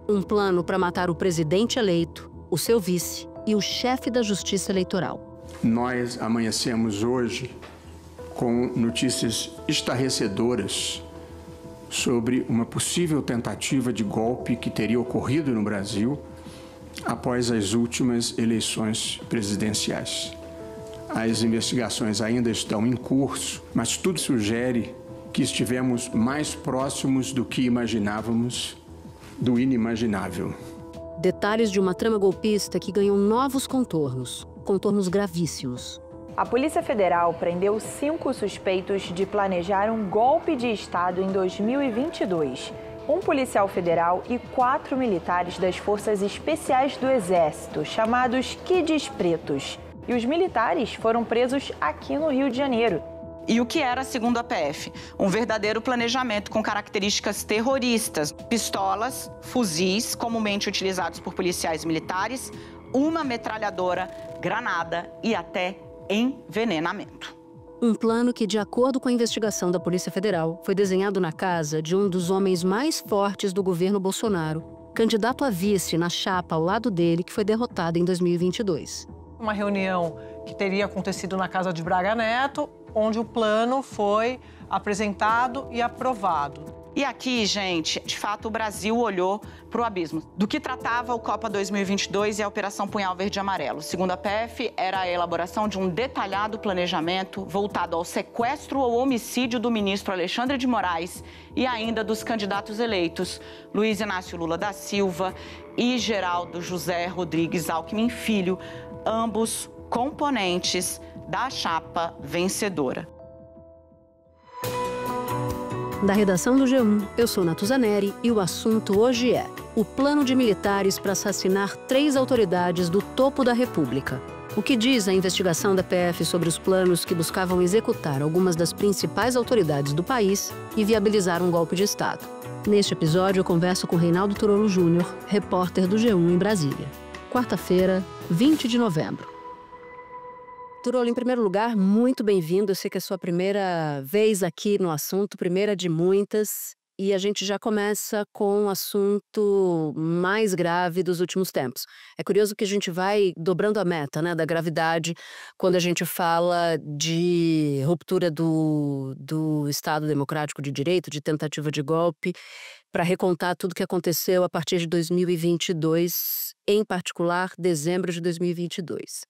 Um plano para matar o presidente eleito, o seu vice e o chefe da Justiça Eleitoral. Nós amanhecemos hoje com notícias estarrecedoras sobre uma possível tentativa de golpe que teria ocorrido no Brasil após as últimas eleições presidenciais. As investigações ainda estão em curso, mas tudo sugere que estivemos mais próximos do que imaginávamos do inimaginável. Detalhes de uma trama golpista que ganhou novos contornos gravíssimos. A Polícia Federal prendeu 5 suspeitos de planejar um golpe de Estado em 2022. Um policial federal e 4 militares das Forças Especiais do Exército, chamados Kids Pretos. E os militares foram presos aqui no Rio de Janeiro. E o que era, segundo a PF, um verdadeiro planejamento com características terroristas. Pistolas, fuzis, comumente utilizados por policiais militares, uma metralhadora, granada e até envenenamento. Um plano que, de acordo com a investigação da Polícia Federal, foi desenhado na casa de um dos homens mais fortes do governo Bolsonaro, candidato a vice na chapa ao lado dele, que foi derrotado em 2022. Uma reunião que teria acontecido na casa de Braga Neto, onde o plano foi apresentado e aprovado. E aqui, gente, de fato, o Brasil olhou para o abismo. Do que tratava o Copa 2022 e a Operação Punhal Verde e Amarelo? Segundo a PF, era a elaboração de um detalhado planejamento voltado ao sequestro ou homicídio do ministro Alexandre de Moraes e ainda dos candidatos eleitos, Luiz Inácio Lula da Silva e Geraldo José Rodrigues Alckmin Filho, ambos componentes da chapa vencedora. Da redação do G1, eu sou Natuzaneri e o assunto hoje é o plano de militares para assassinar 3 autoridades do topo da República. O que diz a investigação da PF sobre os planos que buscavam executar algumas das principais autoridades do país e viabilizar um golpe de Estado. Neste episódio, eu converso com Reinaldo Turolo Júnior, repórter do G1 em Brasília. Quarta-feira, 20 de novembro. Turolo, em primeiro lugar, muito bem-vindo. Eu sei que é a sua primeira vez aqui no assunto, primeira de muitas. E a gente já começa com um assunto mais grave dos últimos tempos. É curioso que a gente vai dobrando a meta, né, da gravidade quando a gente fala de ruptura do Estado Democrático de Direito, de tentativa de golpe, para recontar tudo o que aconteceu a partir de 2022, em particular, dezembro de 2022.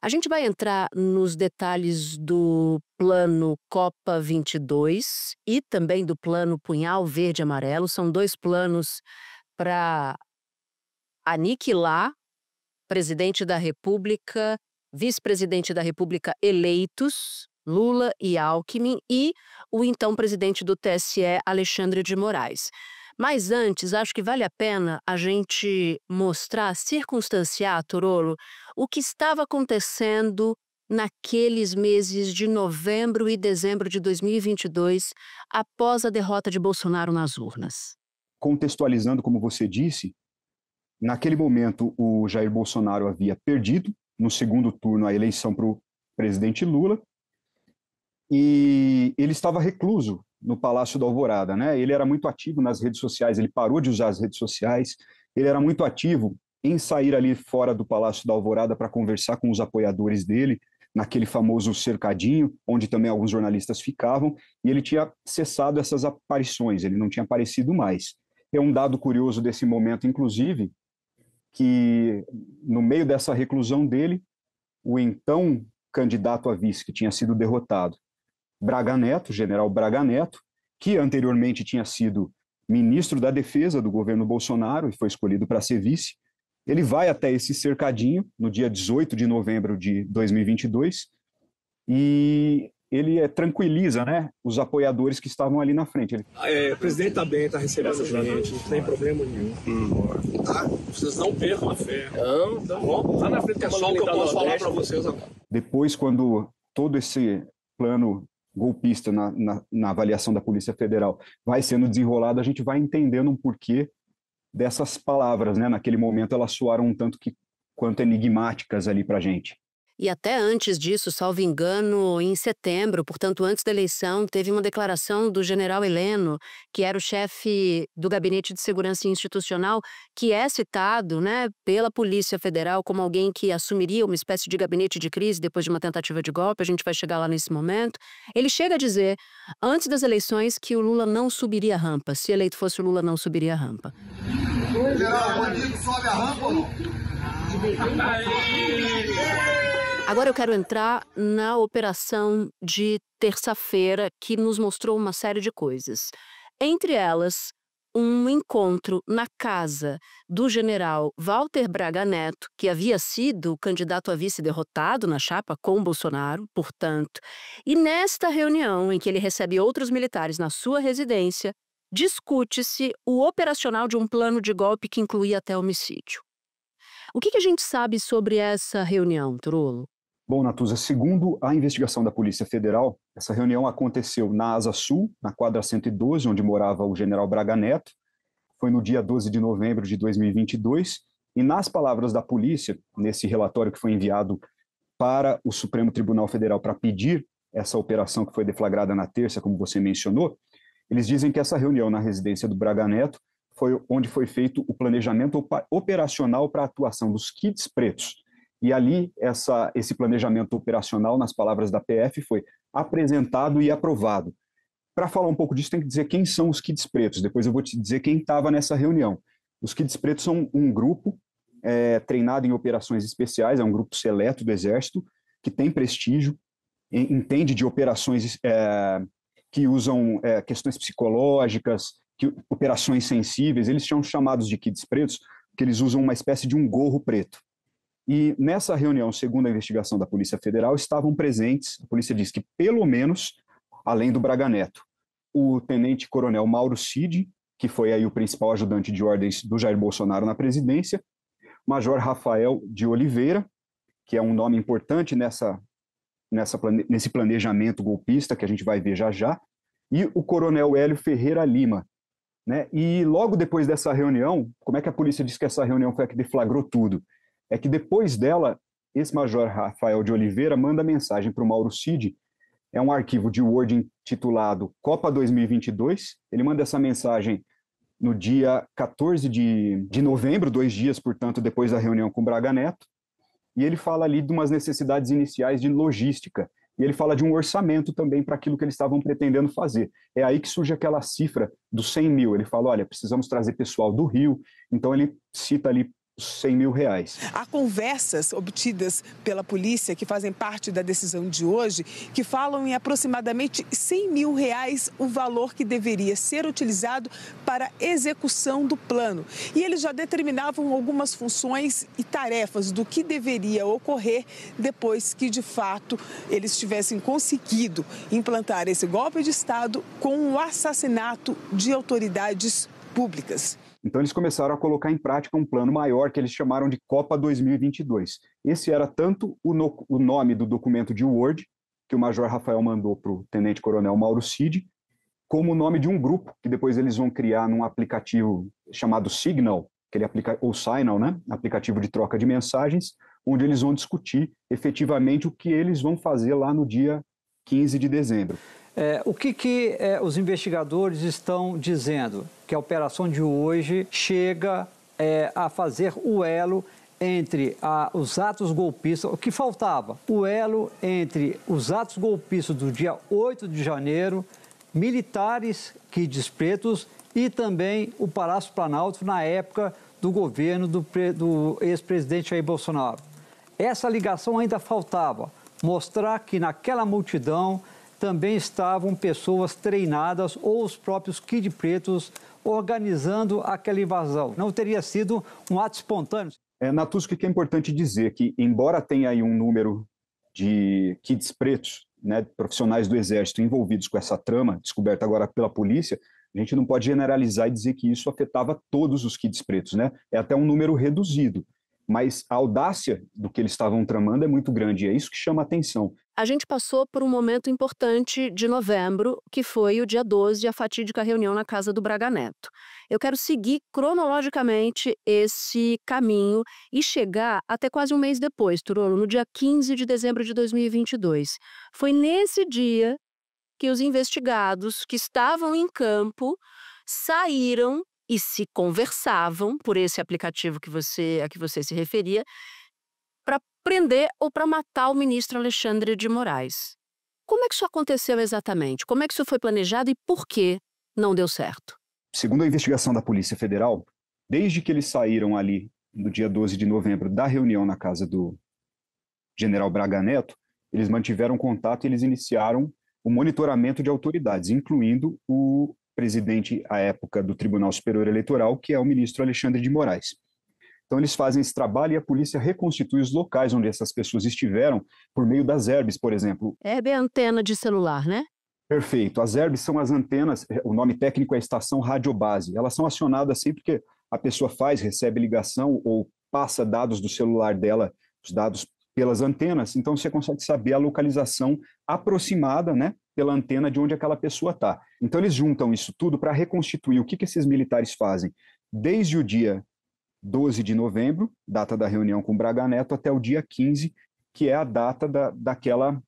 A gente vai entrar nos detalhes do plano Copa 22 e também do plano Punhal Verde e Amarelo. São 2 planos para aniquilar presidente da República, vice-presidente da República eleitos, Lula e Alckmin, e o então presidente do TSE, Alexandre de Moraes. Mas antes, acho que vale a pena a gente mostrar, circunstanciar, Turolo, o que estava acontecendo naqueles meses de novembro e dezembro de 2022, após a derrota de Bolsonaro nas urnas. Contextualizando, como você disse, naquele momento o Jair Bolsonaro havia perdido no segundo turno a eleição para o presidente Lula e ele estava recluso no Palácio da Alvorada, né? Ele era muito ativo nas redes sociais, ele parou de usar as redes sociais, ele era muito ativo em sair ali fora do Palácio da Alvorada para conversar com os apoiadores dele, naquele famoso cercadinho, onde também alguns jornalistas ficavam, e ele tinha cessado essas aparições, ele não tinha aparecido mais. É um dado curioso desse momento, inclusive, que no meio dessa reclusão dele, o então candidato a vice, que tinha sido derrotado, Braga Neto, general Braga Neto, que anteriormente tinha sido ministro da Defesa do governo Bolsonaro e foi escolhido para ser vice, ele vai até esse cercadinho no dia 18 de novembro de 2022 e ele tranquiliza, né, os apoiadores que estavam ali na frente. O presidente está bem, está recebendo gente, não tem problema nenhum. Tá? Vocês não percam a fé. Não, tá bom. Lá na frente é só o que eu posso falar para vocês agora. Depois, quando todo esse plano golpista na avaliação da Polícia Federal vai sendo desenrolado, a gente vai entendendo um porquê dessas palavras, né? Naquele momento elas soaram um tanto quanto enigmáticas ali para a gente. E até antes disso, salvo engano, em setembro, portanto antes da eleição, teve uma declaração do general Heleno, que era o chefe do Gabinete de Segurança Institucional, que é citado, né, pela Polícia Federal como alguém que assumiria uma espécie de gabinete de crise depois de uma tentativa de golpe. A gente vai chegar lá nesse momento. Ele chega a dizer, antes das eleições, que o Lula não subiria a rampa. Se eleito fosse o Lula, não subiria a rampa. General, o bandido sobe a rampa ou não? Agora eu quero entrar na operação de terça-feira, que nos mostrou uma série de coisas. Entre elas, um encontro na casa do general Walter Braga Neto, que havia sido o candidato a vice derrotado na chapa com Bolsonaro, portanto. E nesta reunião, em que ele recebe outros militares na sua residência, discute-se o operacional de um plano de golpe que incluía até homicídio. O que a gente sabe sobre essa reunião, Trullo? Bom, Natuza, segundo a investigação da Polícia Federal, essa reunião aconteceu na Asa Sul, na quadra 112, onde morava o general Braga Neto. Foi no dia 12 de novembro de 2022. E nas palavras da polícia, nesse relatório que foi enviado para o Supremo Tribunal Federal para pedir essa operação que foi deflagrada na terça, como você mencionou, eles dizem que essa reunião na residência do Braga Neto foi onde foi feito o planejamento operacional para a atuação dos kits pretos. E ali, esse planejamento operacional, nas palavras da PF, foi apresentado e aprovado. Para falar um pouco disso, tem que dizer quem são os kits pretos. Depois eu vou te dizer quem estava nessa reunião. Os kits pretos são um grupo treinado em operações especiais, é um grupo seleto do Exército, que tem prestígio, entende de operações que usam questões psicológicas, operações sensíveis. Eles são chamados de kits pretos, porque eles usam uma espécie de um gorro preto. E nessa reunião, segundo a investigação da Polícia Federal, estavam presentes, a polícia diz que pelo menos, além do Braga Neto, o tenente-coronel Mauro Cid, que foi aí o principal ajudante de ordens do Jair Bolsonaro na presidência, Major Rafael de Oliveira, que é um nome importante nesse planejamento golpista que a gente vai ver já já, e o coronel Hélio Ferreira Lima. Né? E logo depois dessa reunião, como é que a polícia diz que essa reunião foi a que deflagrou tudo? É que depois dela, esse Major Rafael de Oliveira manda mensagem para o Mauro Cid, é um arquivo de Word intitulado Copa 2022, ele manda essa mensagem no dia 14 de novembro, 2 dias, portanto, depois da reunião com o Braga Neto, e ele fala ali de umas necessidades iniciais de logística, e ele fala de um orçamento também para aquilo que eles estavam pretendendo fazer. É aí que surge aquela cifra dos 100 mil, ele fala, olha, precisamos trazer pessoal do Rio, então ele cita ali R$100 mil. Há conversas obtidas pela polícia que fazem parte da decisão de hoje que falam em aproximadamente R$100 mil o valor que deveria ser utilizado para execução do plano. E eles já determinavam algumas funções e tarefas do que deveria ocorrer depois que, de fato, eles tivessem conseguido implantar esse golpe de Estado com o assassinato de autoridades públicas. Então, eles começaram a colocar em prática um plano maior que eles chamaram de Copa 2022. Esse era tanto o nome do documento de Word, que o Major Rafael mandou para o Tenente-Coronel Mauro Cid, como o nome de um grupo, que depois eles vão criar num aplicativo chamado Signal, ou Signal, né? Aplicativo de troca de mensagens, onde eles vão discutir efetivamente o que eles vão fazer lá no dia 15 de dezembro. O que os investigadores estão dizendo? Que a operação de hoje chega a fazer o elo entre os atos golpistas, o que faltava? O elo entre os atos golpistas do dia 8 de janeiro, militares kits pretos e também o Palácio Planalto na época do governo do ex-presidente Jair Bolsonaro. Essa ligação ainda faltava, mostrar que naquela multidão também estavam pessoas treinadas ou os próprios kits pretos organizando aquela invasão. Não teria sido um ato espontâneo. Natuza, o que é importante dizer que, embora tenha aí um número de kits pretos, né, profissionais do Exército envolvidos com essa trama, descoberta agora pela polícia, a gente não pode generalizar e dizer que isso afetava todos os kits pretos, né? É até um número reduzido. mas a audácia do que eles estavam tramando é muito grande, e é isso que chama a atenção. A gente passou por um momento importante de novembro, que foi o dia 12, a fatídica reunião na casa do Braga Neto. Eu quero seguir cronologicamente esse caminho e chegar até quase um mês depois, Turolo, no dia 15 de dezembro de 2022. Foi nesse dia que os investigados que estavam em campo saíram e se conversavam por esse aplicativo a que você se referia, para prender ou para matar o ministro Alexandre de Moraes. Como é que isso aconteceu exatamente? Como é que isso foi planejado e por que não deu certo? Segundo a investigação da Polícia Federal, desde que eles saíram ali no dia 12 de novembro da reunião na casa do general Braga Neto, eles mantiveram contato e eles iniciaram o monitoramento de autoridades, incluindo o presidente, à época, do Tribunal Superior Eleitoral, que é o ministro Alexandre de Moraes. Então, eles fazem esse trabalho e a polícia reconstitui os locais onde essas pessoas estiveram por meio das herbes, por exemplo. Herb é antena de celular, né? Perfeito. As herbes são as antenas, o nome técnico é estação radiobase. Elas são acionadas sempre que a pessoa recebe ligação ou passa dados do celular dela, os dados pelas antenas, então você consegue saber a localização aproximada, né, pela antena de onde aquela pessoa está. Então, eles juntam isso tudo para reconstituir o que esses militares fazem desde o dia 12 de novembro, data da reunião com Braga Neto, até o dia 15, que é a data daquela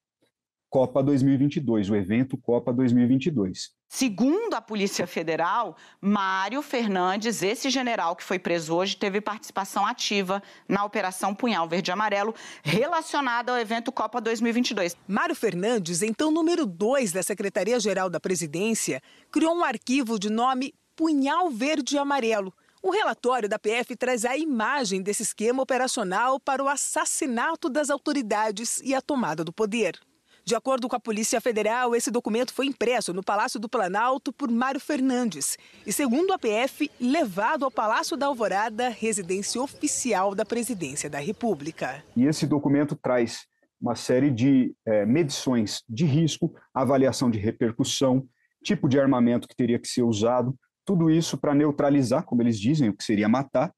Copa 2022, o evento Copa 2022. Segundo a Polícia Federal, Mário Fernandes, esse general que foi preso hoje, teve participação ativa na Operação Punhal Verde e Amarelo relacionada ao evento Copa 2022. Mário Fernandes, então número 2 da Secretaria-Geral da Presidência, criou um arquivo de nome Punhal Verde e Amarelo. O relatório da PF traz a imagem desse esquema operacional para o assassinato das autoridades e a tomada do poder. De acordo com a Polícia Federal, esse documento foi impresso no Palácio do Planalto por Mário Fernandes e, segundo a PF, levado ao Palácio da Alvorada, residência oficial da Presidência da República. E esse documento traz uma série de medições de risco, avaliação de repercussão, tipo de armamento que teria que ser usado, tudo isso para neutralizar, como eles dizem, o que seria matar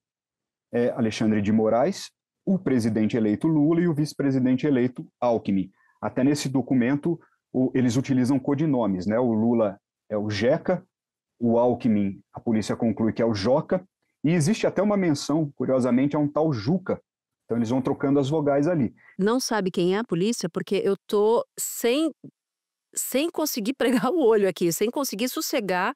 Alexandre de Moraes, o presidente eleito Lula e o vice-presidente eleito Alckmin. Até nesse documento, eles utilizam codinomes, né? O Lula é o Jeca, o Alckmin, a polícia conclui que é o Joca, e existe até uma menção, curiosamente, a um tal Juca. Então, eles vão trocando as vogais ali. Não sabe quem é a polícia? Porque eu tô sem conseguir pregar o olho aqui, sem conseguir sossegar,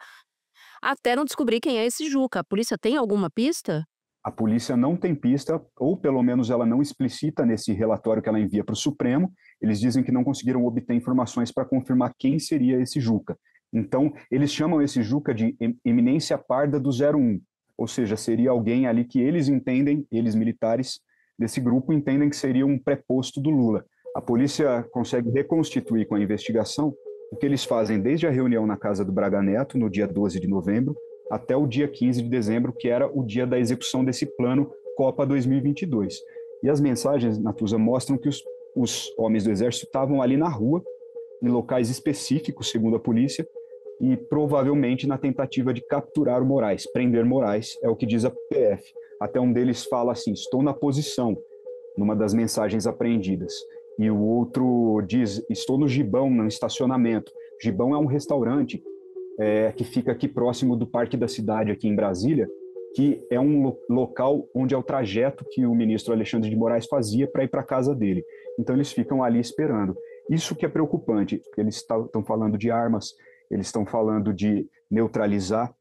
até não descobrir quem é esse Juca. A polícia tem alguma pista? A polícia não tem pista, ou pelo menos ela não explicita nesse relatório que ela envia para o Supremo. Eles dizem que não conseguiram obter informações para confirmar quem seria esse Juca. Então, eles chamam esse Juca de eminência parda do 01, ou seja, seria alguém ali que eles entendem, eles militares desse grupo, entendem que seria um preposto do Lula. A polícia consegue reconstituir com a investigação o que eles fazem desde a reunião na casa do Braga Neto, no dia 12 de novembro, até o dia 15 de dezembro, que era o dia da execução desse plano Copa 2022. E as mensagens, Natuza, mostram que os homens do Exército estavam ali na rua, em locais específicos, segundo a polícia, e provavelmente na tentativa de capturar o Moraes, prender Moraes, é o que diz a PF. Até um deles fala assim, estou na posição, numa das mensagens apreendidas. E o outro diz, estou no Gibão, no estacionamento. Gibão é um restaurante que fica aqui próximo do Parque da Cidade, aqui em Brasília, que é um local onde é o trajeto que o ministro Alexandre de Moraes fazia para ir para a casa dele. Então, eles ficam ali esperando. Isso que é preocupante, porque eles estão falando de armas, eles estão falando de neutralizar,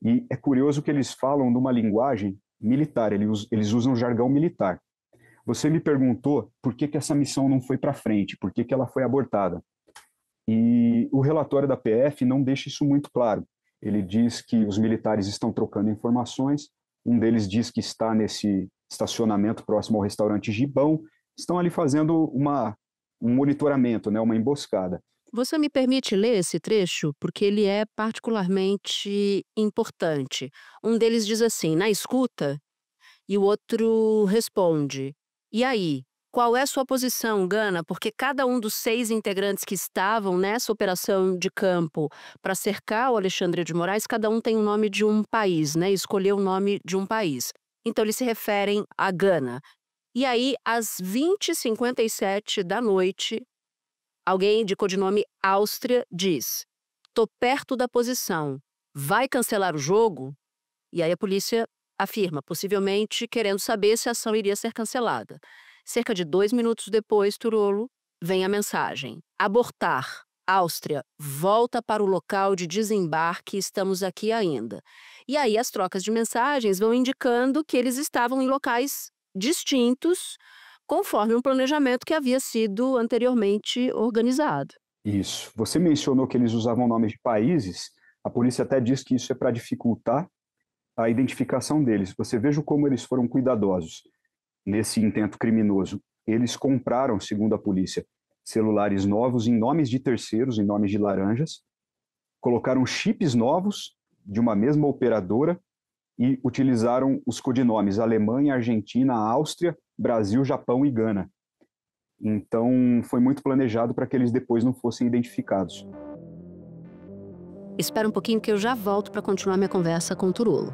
e é curioso que eles falam numa linguagem militar, eles usam jargão militar. Você me perguntou por que essa missão não foi para frente, por que ela foi abortada. E o relatório da PF não deixa isso muito claro. Ele diz que os militares estão trocando informações, um deles diz que está nesse estacionamento próximo ao restaurante Gibão, estão ali fazendo um monitoramento, né, uma emboscada. Você me permite ler esse trecho? Porque ele é particularmente importante. Um deles diz assim, na escuta, e o outro responde, e aí? Qual é sua posição, Gana? Porque cada um dos 6 integrantes que estavam nessa operação de campo para cercar o Alexandre de Moraes, cada um tem o nome de um país, né? Escolheu o nome de um país. Então, eles se referem a Gana. E aí, às 20h57 da noite, alguém de codinome Áustria diz: "Tô perto da posição. Vai cancelar o jogo?" E aí a polícia afirma, possivelmente querendo saber se a ação iria ser cancelada. Cerca de 2 minutos depois, Turolo, vem a mensagem: "Abortar. Áustria, volta para o local de desembarque, estamos aqui ainda." E aí as trocas de mensagens vão indicando que eles estavam em locais distintos, conforme um planejamento que havia sido anteriormente organizado. Isso. Você mencionou que eles usavam nomes de países. A polícia até diz que isso é para dificultar a identificação deles. Você veja como eles foram cuidadosos nesse intento criminoso. Eles compraram, segundo a polícia, celulares novos em nomes de terceiros, em nomes de laranjas, colocaram chips novos de uma mesma operadora e utilizaram os codinomes Alemanha, Argentina, Áustria, Brasil, Japão e Gana. Então, foi muito planejado para que eles depois não fossem identificados. Espera um pouquinho que eu já volto para continuar minha conversa com o Turolo.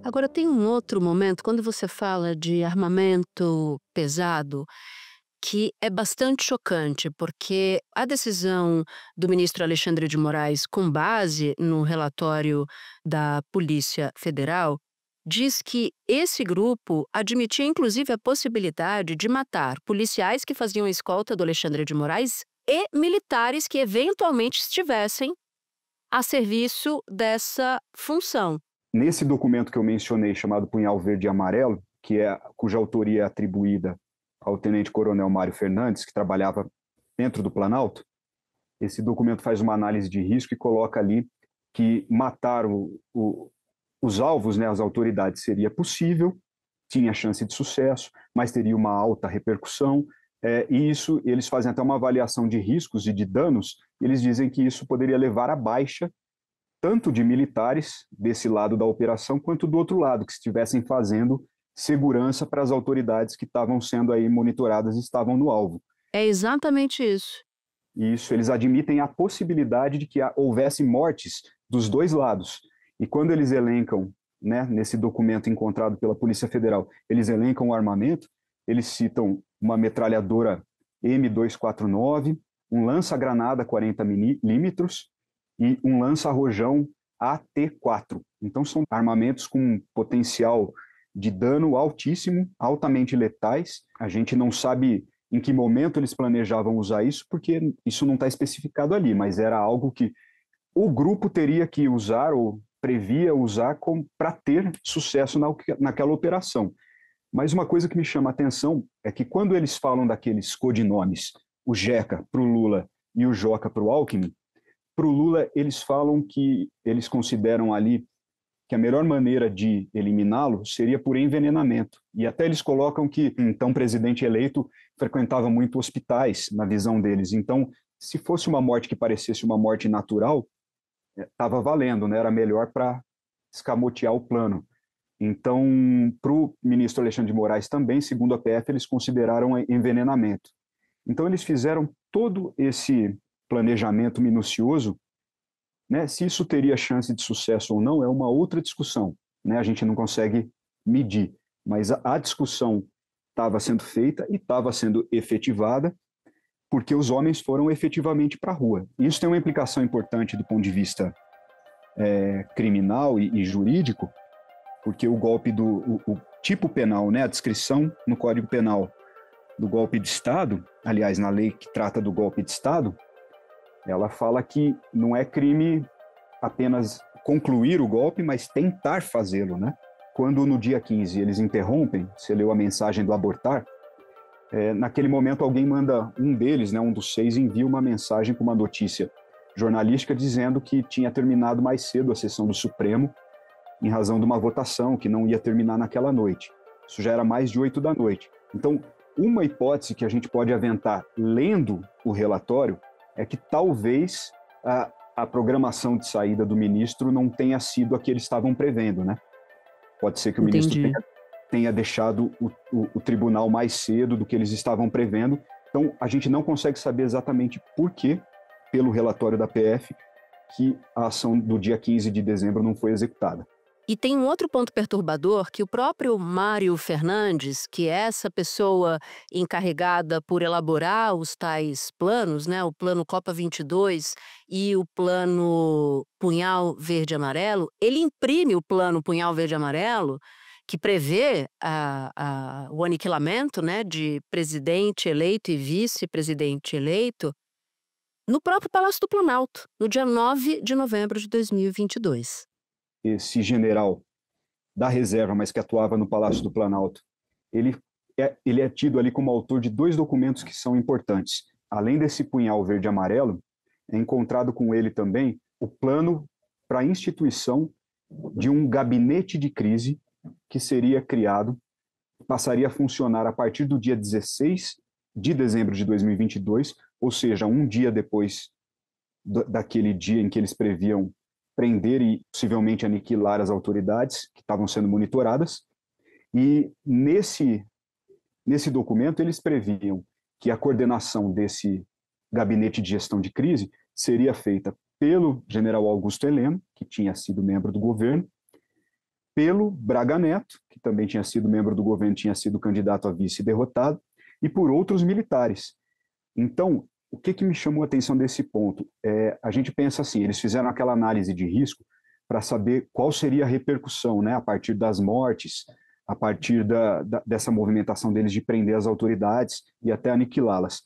Agora, tem um outro momento, quando você fala de armamento pesado, que é bastante chocante, porque a decisão do ministro Alexandre de Moraes, com base no relatório da Polícia Federal, diz que esse grupo admitia inclusive a possibilidade de matar policiais que faziam a escolta do Alexandre de Moraes e militares que eventualmente estivessem a serviço dessa função. Nesse documento que eu mencionei, chamado Punhal Verde e Amarelo, cuja autoria é atribuída ao tenente-coronel Mário Fernandes, que trabalhava dentro do Planalto, esse documento faz uma análise de risco e coloca ali que matar os alvos, né, as autoridades, seria possível, tinha chance de sucesso, mas teria uma alta repercussão, e isso, eles fazem até uma avaliação de riscos e de danos, e eles dizem que isso poderia levar à baixa tanto de militares desse lado da operação, quanto do outro lado, que estivessem fazendo segurança para as autoridades que estavam sendo aí monitoradas e estavam no alvo. É exatamente isso. Isso, eles admitem a possibilidade de que houvesse mortes dos dois lados. E quando eles elencam, né, nesse documento encontrado pela Polícia Federal, eles elencam o armamento, eles citam uma metralhadora M249, um lança-granada 40 milímetros e um lança-rojão AT-4. Então são armamentos com potencial de dano altíssimo, altamente letais. A gente não sabe em que momento eles planejavam usar isso, porque isso não está especificado ali, mas era algo que o grupo teria que usar ou previa usar para ter sucesso naquela operação. Mas uma coisa que me chama a atenção é que quando eles falam daqueles codinomes, o Jeca para o Lula e o Joca para o Alckmin, para o Lula eles falam que eles consideram ali que a melhor maneira de eliminá-lo seria por envenenamento. E até eles colocam que, então, o presidente eleito frequentava muito hospitais, na visão deles. Então, se fosse uma morte que parecesse uma morte natural, estava valendo, né? Era melhor para escamotear o plano. Então, para o ministro Alexandre de Moraes também, segundo a PF, eles consideraram envenenamento. Então, eles fizeram todo esse planejamento minucioso, né? Se isso teria chance de sucesso ou não é uma outra discussão, né? A gente não consegue medir, mas a discussão estava sendo feita e estava sendo efetivada porque os homens foram efetivamente para a rua. Isso tem uma implicação importante do ponto de vista criminal e jurídico, porque o golpe o tipo penal, né? A descrição no Código Penal do golpe de Estado, aliás, na lei que trata do golpe de Estado, ela fala que não é crime apenas concluir o golpe, mas tentar fazê-lo, né? Quando no dia 15 eles interrompem, você leu a mensagem do abortar, naquele momento alguém manda, um deles, né, um dos 6, envia uma mensagem com uma notícia jornalística dizendo que tinha terminado mais cedo a sessão do Supremo em razão de uma votação que não ia terminar naquela noite. Isso já era mais de 8 da noite. Então, uma hipótese que a gente pode aventar lendo o relatório é que talvez a programação de saída do ministro não tenha sido a que eles estavam prevendo, né? Pode ser que o ministro tenha deixado o tribunal mais cedo do que eles estavam prevendo. Então, a gente não consegue saber exatamente por quê, pelo relatório da PF, que a ação do dia 15 de dezembro não foi executada. E tem um outro ponto perturbador que o próprio Mário Fernandes, que é essa pessoa encarregada por elaborar os tais planos, né, o plano Copa 22 e o plano Punhal Verde e Amarelo, ele imprime o plano Punhal Verde e Amarelo, que prevê o aniquilamento, né, de presidente eleito e vice-presidente eleito, no próprio Palácio do Planalto, no dia 9 de novembro de 2022. Esse general da reserva, mas que atuava no Palácio do Planalto, ele é tido ali como autor de 2 documentos que são importantes. Além desse punhal verde e amarelo, é encontrado com ele também o plano para a instituição de um gabinete de crise que seria criado, passaria a funcionar a partir do dia 16 de dezembro de 2022, ou seja, um dia depois daquele dia em que eles previam prender e possivelmente aniquilar as autoridades que estavam sendo monitoradas. E nesse documento eles previam que a coordenação desse gabinete de gestão de crise seria feita pelo general Augusto Heleno, que tinha sido membro do governo, pelo Braga Neto, que também tinha sido membro do governo, tinha sido candidato a vice e derrotado, e por outros militares. Então, o que me chamou a atenção desse ponto? A gente pensa assim, eles fizeram aquela análise de risco para saber qual seria a repercussão, né, a partir das mortes, a partir dessa movimentação deles de prender as autoridades e até aniquilá-las.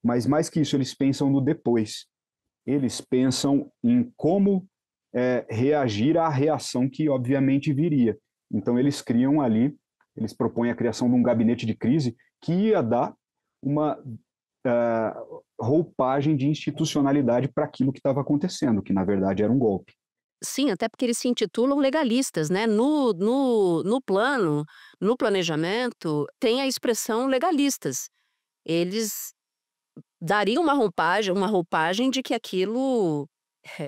Mas mais que isso, eles pensam no depois. Eles pensam em como reagir à reação que obviamente viria. Então eles criam ali, eles propõem a criação de um gabinete de crise que ia dar uma roupagem de institucionalidade para aquilo que estava acontecendo, que na verdade era um golpe. Sim, até porque eles se intitulam legalistas, né? No plano, no planejamento, tem a expressão legalistas. Eles dariam uma roupagem de que aquilo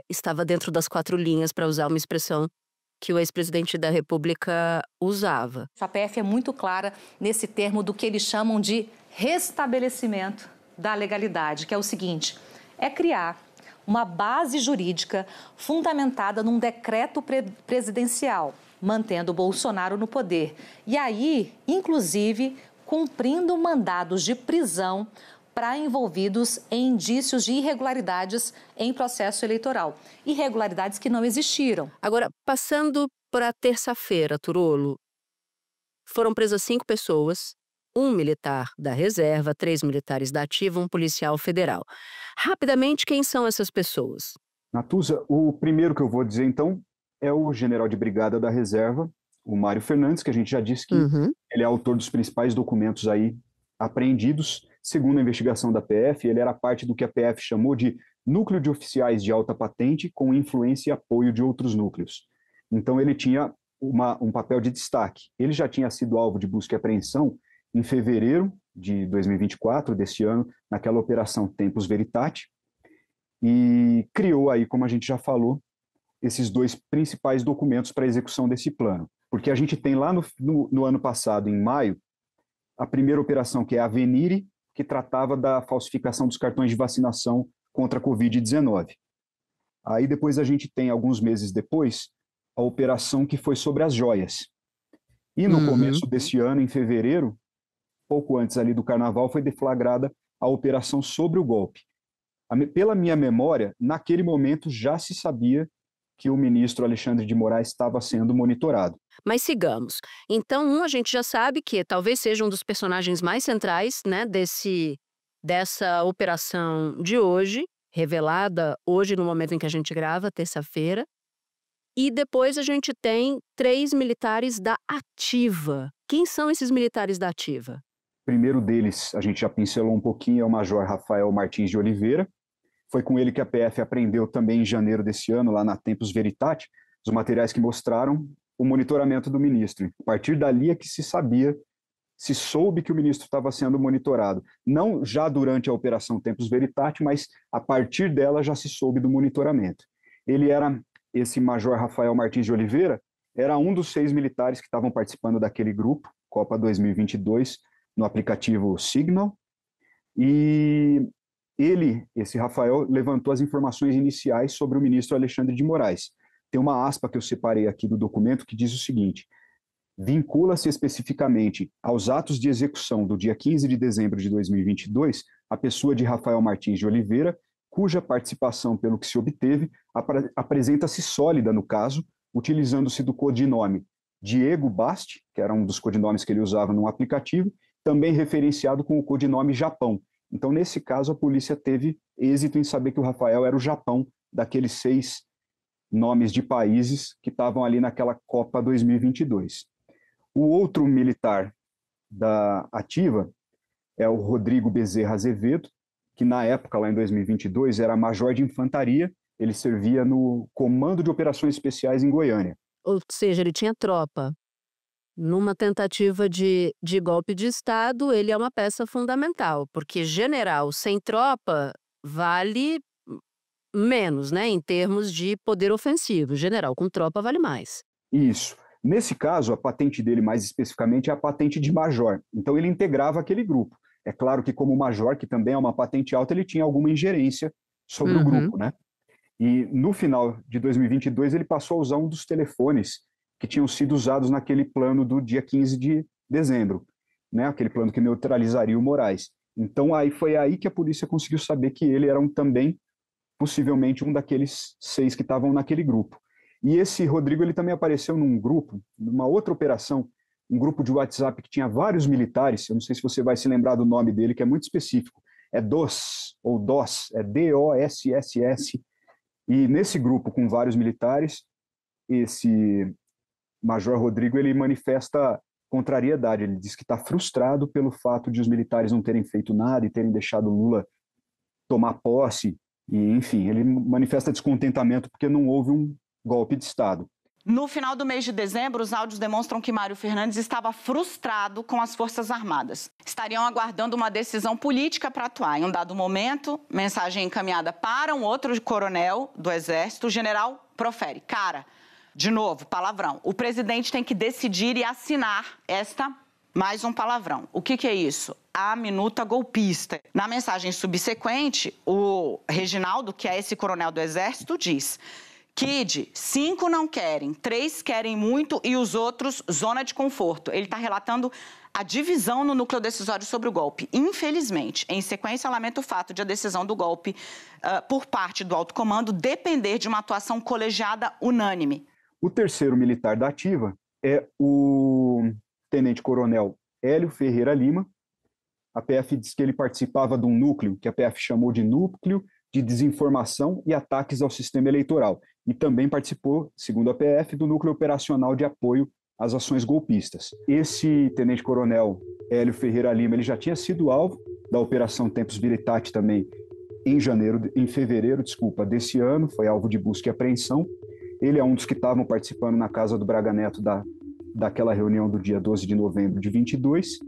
estava dentro das 4 linhas, para usar uma expressão que o ex-presidente da República usava. A PF é muito clara nesse termo do que eles chamam de restabelecimento da legalidade, que é o seguinte: é criar uma base jurídica fundamentada num decreto presidencial, mantendo Bolsonaro no poder. E aí, inclusive, cumprindo mandados de prisão para envolvidos em indícios de irregularidades em processo eleitoral. Irregularidades que não existiram. Agora, passando para terça-feira, Turolo, foram presas 5 pessoas, 1 militar da reserva, 3 militares da ativa, 1 policial federal. Rapidamente, quem são essas pessoas? Natuza, o primeiro que eu vou dizer, então, é o general de brigada da reserva, o Mário Fernandes, que a gente já disse que ele é autor dos principais documentos aí apreendidos. Segundo a investigação da PF, ele era parte do que a PF chamou de núcleo de oficiais de alta patente com influência e apoio de outros núcleos. Então ele tinha um papel de destaque. Ele já tinha sido alvo de busca e apreensão em fevereiro de 2024, desse ano, naquela operação Tempus Veritate, e criou aí, como a gente já falou, esses 2 principais documentos para a execução desse plano. Porque a gente tem lá no ano passado, em maio, a primeira operação, que é a Avenire, que tratava da falsificação dos cartões de vacinação contra a Covid-19. Aí depois a gente tem, alguns meses depois, a operação que foi sobre as joias. E no começo desse ano, em fevereiro, pouco antes ali do Carnaval, foi deflagrada a operação sobre o golpe. Pela minha memória, naquele momento já se sabia que o ministro Alexandre de Moraes estava sendo monitorado. Mas sigamos. Então, a gente já sabe que talvez seja um dos personagens mais centrais, né, dessa operação de hoje, revelada hoje no momento em que a gente grava, terça-feira. E depois a gente tem 3 militares da ativa. Quem são esses militares da ativa? O primeiro deles, a gente já pincelou um pouquinho, é o Major Rafael Martins de Oliveira. Foi com ele que a PF apreendeu também em janeiro desse ano, lá na Tempus Veritate, os materiais que mostraram o monitoramento do ministro. A partir dali é que se soube que o ministro estava sendo monitorado. Não já durante a Operação Tempus Veritate, mas a partir dela já se soube do monitoramento. Esse Major Rafael Martins de Oliveira, era um dos 6 militares que estavam participando daquele grupo, Copa 2022, no aplicativo Signal, e esse Rafael, levantou as informações iniciais sobre o ministro Alexandre de Moraes. Tem uma aspa que eu separei aqui do documento que diz o seguinte: vincula-se especificamente aos atos de execução do dia 15 de dezembro de 2022 a pessoa de Rafael Martins de Oliveira, cuja participação, pelo que se obteve, apresenta-se sólida no caso, utilizando-se do codinome Diego Basti, que era um dos codinomes que ele usava no aplicativo, também referenciado com o codinome Japão. Então, nesse caso, a polícia teve êxito em saber que o Rafael era o Japão, daqueles 6 nomes de países que estavam ali naquela Copa 2022. O outro militar da ativa é o Rodrigo Bezerra Azevedo, que na época, lá em 2022, era major de infantaria, ele servia no Comando de Operações Especiais em Goiânia. Ou seja, ele tinha tropa. Numa tentativa de golpe de Estado, ele é uma peça fundamental, porque general sem tropa vale menos, né, em termos de poder ofensivo. General com tropa vale mais. Isso. Nesse caso, a patente dele, mais especificamente, é a patente de major. Então, ele integrava aquele grupo. É claro que, como major, que também é uma patente alta, ele tinha alguma ingerência sobre o grupo, né? E, no final de 2022, ele passou a usar um dos telefones que tinham sido usados naquele plano do dia 15 de dezembro, né? Aquele plano que neutralizaria o Moraes. Então, foi aí que a polícia conseguiu saber que ele era também, possivelmente, um daqueles 6 que estavam naquele grupo. E esse Rodrigo, ele também apareceu num grupo, numa outra operação, um grupo de WhatsApp que tinha vários militares, eu não sei se você vai se lembrar do nome dele, que é muito específico, é DOS, ou DOS, é DOSSS, e nesse grupo com vários militares, esse Major Rodrigo, ele manifesta contrariedade, ele diz que está frustrado pelo fato de os militares não terem feito nada e terem deixado Lula tomar posse, e enfim, ele manifesta descontentamento porque não houve um golpe de Estado. No final do mês de dezembro, os áudios demonstram que Mário Fernandes estava frustrado com as Forças Armadas. Estariam aguardando uma decisão política para atuar. Em um dado momento, mensagem encaminhada para um outro coronel do Exército, o general profere: cara, de novo, palavrão, o presidente tem que decidir e assinar esta, mais um palavrão. O que é isso? A minuta golpista. Na mensagem subsequente, o Reginaldo, que é esse coronel do Exército, diz: Kid, 5 não querem, 3 querem muito e os outros, zona de conforto. Ele está relatando a divisão no núcleo decisório sobre o golpe. Infelizmente, em sequência, lamento o fato de a decisão do golpe por parte do alto comando depender de uma atuação colegiada unânime. O terceiro militar da ativa é o tenente-coronel Hélio Ferreira Lima. A PF diz que ele participava de um núcleo, que a PF chamou de Núcleo de Desinformação e Ataques ao Sistema Eleitoral, e também participou, segundo a PF, do Núcleo Operacional de Apoio às Ações Golpistas. Esse tenente-coronel Hélio Ferreira Lima, ele já tinha sido alvo da Operação Tempus Veritate também em fevereiro desse ano, foi alvo de busca e apreensão. Ele é um dos que estavam participando na casa do Braga Neto daquela reunião do dia 12 de novembro de 22,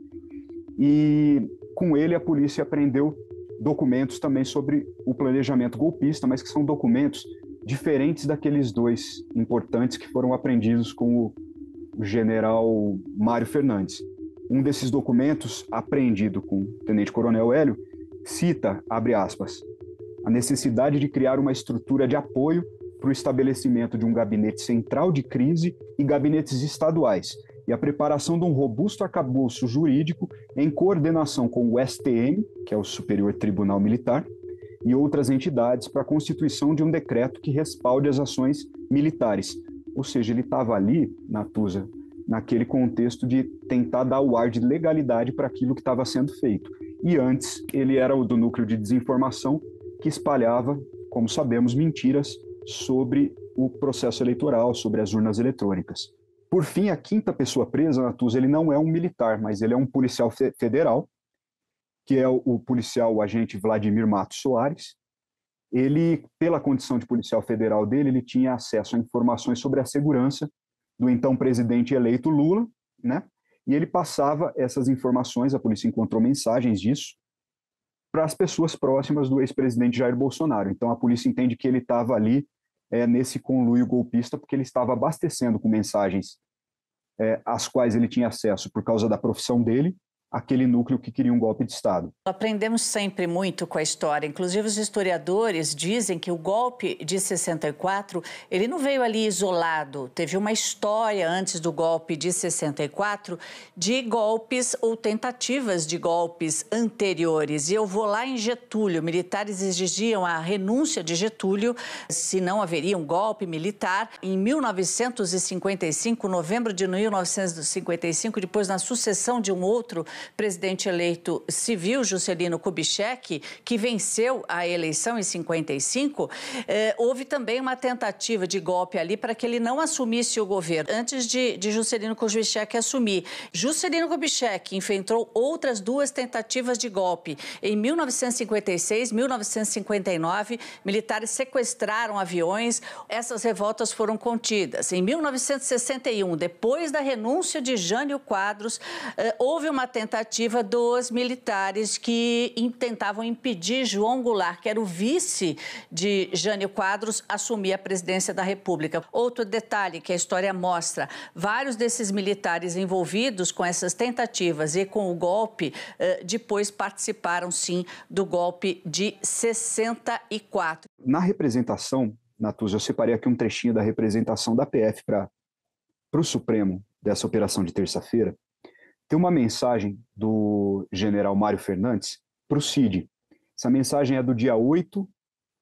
e com ele a polícia apreendeu documentos também sobre o planejamento golpista, mas que são documentos diferentes daqueles 2 importantes que foram apreendidos com o general Mário Fernandes. Um desses documentos, apreendido com o tenente-coronel Hélio, cita, abre aspas, a necessidade de criar uma estrutura de apoio para o estabelecimento de um gabinete central de crise e gabinetes estaduais, e a preparação de um robusto arcabouço jurídico em coordenação com o STM, que é o Superior Tribunal Militar, e outras entidades para a constituição de um decreto que respalde as ações militares. Ou seja, ele estava ali, Natuza, naquele contexto de tentar dar o ar de legalidade para aquilo que estava sendo feito. E antes, ele era o do núcleo de desinformação que espalhava, como sabemos, mentiras sobre o processo eleitoral, sobre as urnas eletrônicas. Por fim, a quinta pessoa presa, Natuza, ele não é um militar, mas ele é um policial federal, que é o policial, o agente Vladimir Matos Soares. Ele, pela condição de policial federal dele, ele tinha acesso a informações sobre a segurança do então presidente eleito Lula, né? E ele passava essas informações, a polícia encontrou mensagens disso, para as pessoas próximas do ex-presidente Jair Bolsonaro. Então a polícia entende que ele estava ali nesse conluio golpista porque ele estava abastecendo com mensagens às quais ele tinha acesso por causa da profissão dele, aquele núcleo que queria um golpe de Estado. Aprendemos sempre muito com a história. Inclusive, os historiadores dizem que o golpe de 64, ele não veio ali isolado. Teve uma história antes do golpe de 64 de golpes ou tentativas de golpes anteriores. E eu vou lá em Getúlio. Militares exigiam a renúncia de Getúlio, se não haveria um golpe militar. Em 1955, novembro de 1955, depois na sucessão de um outro presidente eleito civil, Juscelino Kubitschek, que venceu a eleição em 55, houve também uma tentativa de golpe ali para que ele não assumisse o governo. Antes de Juscelino Kubitschek assumir, Juscelino Kubitschek enfrentou outras duas tentativas de golpe. Em 1956, 1959, militares sequestraram aviões. Essas revoltas foram contidas. Em 1961, depois da renúncia de Jânio Quadros, houve uma tentativa dos militares que tentavam impedir João Goulart, que era o vice de Jânio Quadros, assumir a presidência da República. Outro detalhe que a história mostra, vários desses militares envolvidos com essas tentativas e com o golpe, depois participaram, sim, do golpe de 64. Na representação, Natuza, eu separei aqui um trechinho da representação da PF para o Supremo dessa operação de terça-feira. Tem uma mensagem do general Mário Fernandes para o CID. Essa mensagem é do dia 8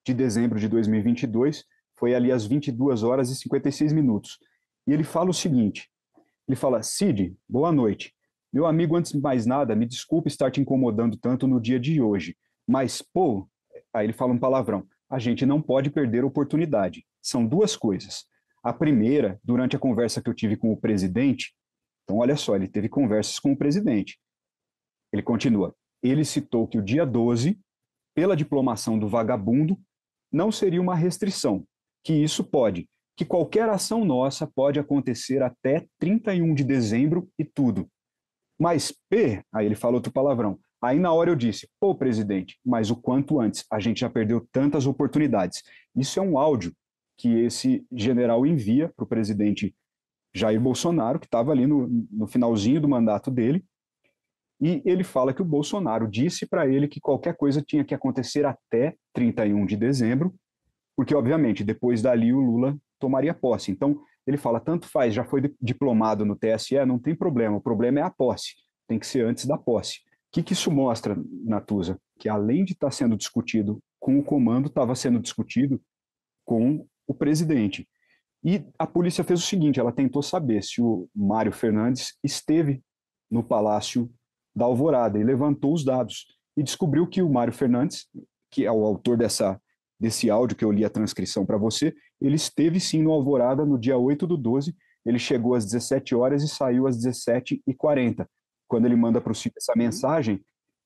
de dezembro de 2022, foi ali às 22 horas e 56 minutos. E ele fala o seguinte, ele fala: CID, boa noite. Meu amigo, antes de mais nada, me desculpe estar te incomodando tanto no dia de hoje, mas, pô, aí ele fala um palavrão, a gente não pode perder a oportunidade. São duas coisas. A primeira, durante a conversa que eu tive com o presidente, então, olha só, ele teve conversas com o presidente. Ele continua. Ele citou que o dia 12, pela diplomação do vagabundo, não seria uma restrição, que isso pode, que qualquer ação nossa pode acontecer até 31 de dezembro e tudo. Mas, aí ele falou outro palavrão. Aí, na hora eu disse, pô, presidente, mas o quanto antes, a gente já perdeu tantas oportunidades. Isso é um áudio que esse general envia para o presidente Jair Bolsonaro, que estava ali no finalzinho do mandato dele, e ele fala que o Bolsonaro disse para ele que qualquer coisa tinha que acontecer até 31 de dezembro, porque, obviamente, depois dali o Lula tomaria posse. Então, ele fala, tanto faz, já foi diplomado no TSE, não tem problema, o problema é a posse, tem que ser antes da posse. O que isso mostra, Natuza? Que além de estar sendo discutido com o comando, estava sendo discutido com o presidente. E a polícia fez o seguinte, ela tentou saber se o Mário Fernandes esteve no Palácio da Alvorada e levantou os dados e descobriu que o Mário Fernandes, que é o autor desse áudio que eu li a transcrição para você, ele esteve sim no Alvorada no dia 8/12, ele chegou às 17 horas e saiu às 17h40. Quando ele manda para o CID essa mensagem,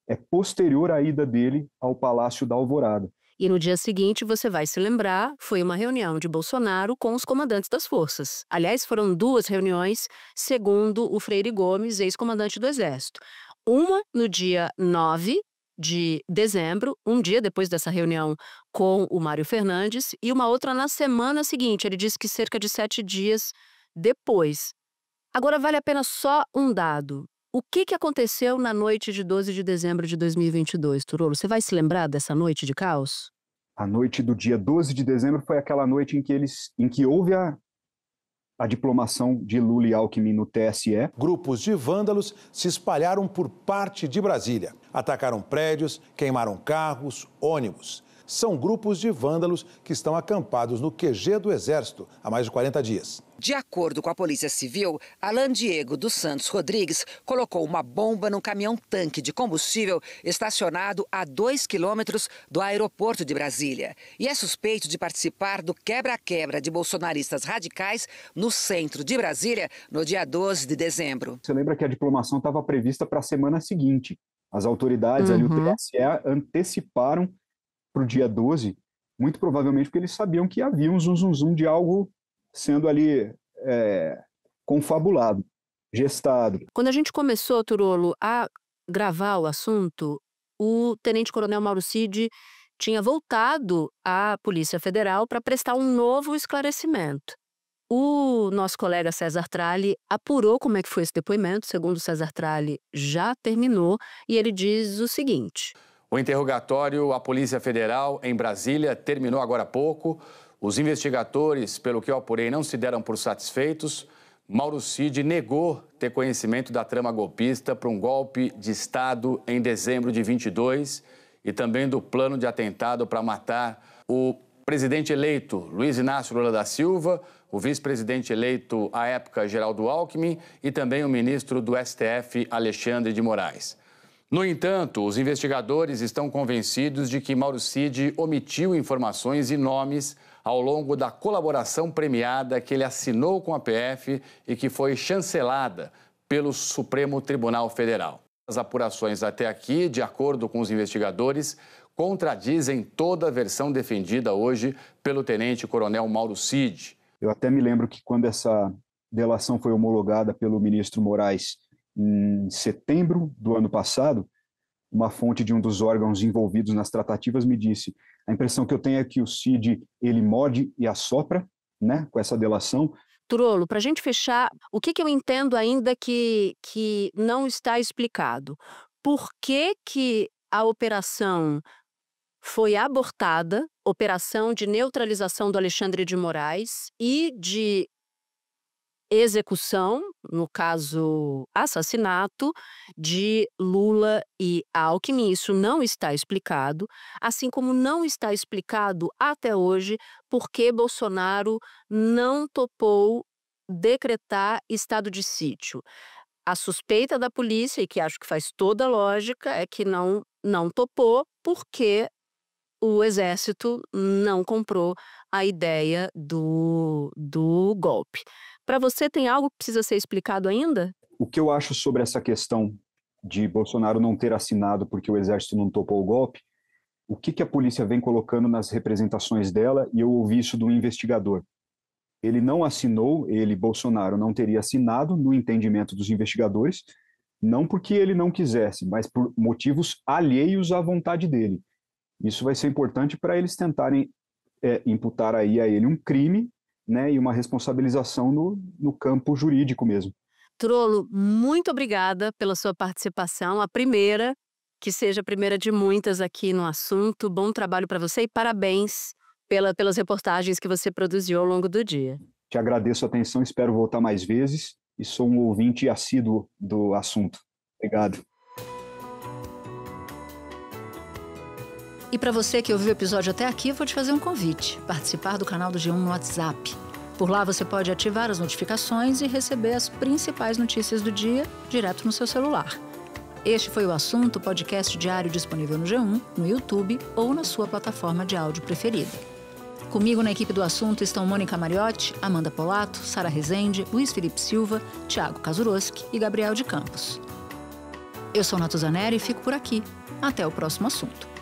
é posterior à ida dele ao Palácio da Alvorada. E no dia seguinte, você vai se lembrar, foi uma reunião de Bolsonaro com os comandantes das forças. Aliás, foram duas reuniões, segundo o Freire Gomes, ex-comandante do Exército. Uma no dia 9 de dezembro, um dia depois dessa reunião com o Mário Fernandes, e uma outra na semana seguinte. Ele disse que cerca de 7 dias depois. Agora, vale a pena só um dado. O que aconteceu na noite de 12 de dezembro de 2022, Turolo? Você vai se lembrar dessa noite de caos? A noite do dia 12 de dezembro foi aquela noite em que houve a diplomação de Lula e Alckmin no TSE. Grupos de vândalos se espalharam por parte de Brasília. Atacaram prédios, queimaram carros, ônibus. São grupos de vândalos que estão acampados no QG do Exército há mais de 40 dias. De acordo com a Polícia Civil, Alan Diego dos Santos Rodrigues colocou uma bomba num caminhão-tanque de combustível estacionado a 2 quilômetros do aeroporto de Brasília. E é suspeito de participar do quebra-quebra de bolsonaristas radicais no centro de Brasília no dia 12 de dezembro. Você lembra que a diplomação estava prevista para a semana seguinte. As autoridades ali, o TSE, anteciparam para o dia 12, muito provavelmente porque eles sabiam que havia um zum de algo sendo ali confabulado, gestado. Quando a gente começou, Turolo, a gravar o assunto, o tenente-coronel Mauro Cid tinha voltado à Polícia Federal para prestar um novo esclarecimento. O nosso colega César Tralli apurou como é que foi esse depoimento. Segundo o César Tralli, já terminou e ele diz o seguinte: o interrogatório à Polícia Federal em Brasília terminou agora há pouco. Os investigadores, pelo que eu apurei, não se deram por satisfeitos. Mauro Cid negou ter conhecimento da trama golpista para um golpe de Estado em dezembro de 22 e também do plano de atentado para matar o presidente eleito Luiz Inácio Lula da Silva, o vice-presidente eleito à época Geraldo Alckmin e também o ministro do STF Alexandre de Moraes. No entanto, os investigadores estão convencidos de que Mauro Cid omitiu informações e nomes ao longo da colaboração premiada que ele assinou com a PF e que foi chancelada pelo Supremo Tribunal Federal. As apurações até aqui, de acordo com os investigadores, contradizem toda a versão defendida hoje pelo tenente-coronel Mauro Cid. Eu até me lembro que quando essa delação foi homologada pelo ministro Moraes em setembro do ano passado, uma fonte de um dos órgãos envolvidos nas tratativas me disse: a impressão que eu tenho é que o Cid, ele morde e assopra, né, com essa delação. Trollo, para a gente fechar, o que eu entendo ainda que não está explicado? Por que a operação foi abortada, operação de neutralização do Alexandre de Moraes e de execução, no caso assassinato, de Lula e Alckmin? Isso não está explicado, assim como não está explicado até hoje por que Bolsonaro não topou decretar estado de sítio. A suspeita da polícia, e que acho que faz toda a lógica, é que não topou porque o Exército não comprou a ideia do golpe. Para você, tem algo que precisa ser explicado ainda? O que eu acho sobre essa questão de Bolsonaro não ter assinado porque o Exército não topou o golpe, o que a polícia vem colocando nas representações dela, e eu ouvi isso do investigador. Ele não assinou, Bolsonaro, não teria assinado, no entendimento dos investigadores, não porque ele não quisesse, mas por motivos alheios à vontade dele. Isso vai ser importante para eles tentarem imputar aí a ele um crime, né, e uma responsabilização no campo jurídico mesmo. Trollo, muito obrigada pela sua participação, a primeira, que seja a primeira de muitas aqui no assunto. Bom trabalho para você e parabéns pelas reportagens que você produziu ao longo do dia. Te agradeço a atenção, espero voltar mais vezes e sou um ouvinte assíduo do assunto. Obrigado. E para você que ouviu o episódio até aqui, eu vou te fazer um convite: participar do canal do G1 no WhatsApp. Por lá você pode ativar as notificações e receber as principais notícias do dia direto no seu celular. Este foi o Assunto, podcast diário disponível no G1, no YouTube ou na sua plataforma de áudio preferida. Comigo na equipe do Assunto estão Mônica Mariotti, Amanda Polato, Sara Rezende, Luiz Felipe Silva, Thiago Kazuroski e Gabriel de Campos. Eu sou Natuzaneri e fico por aqui. Até o próximo assunto.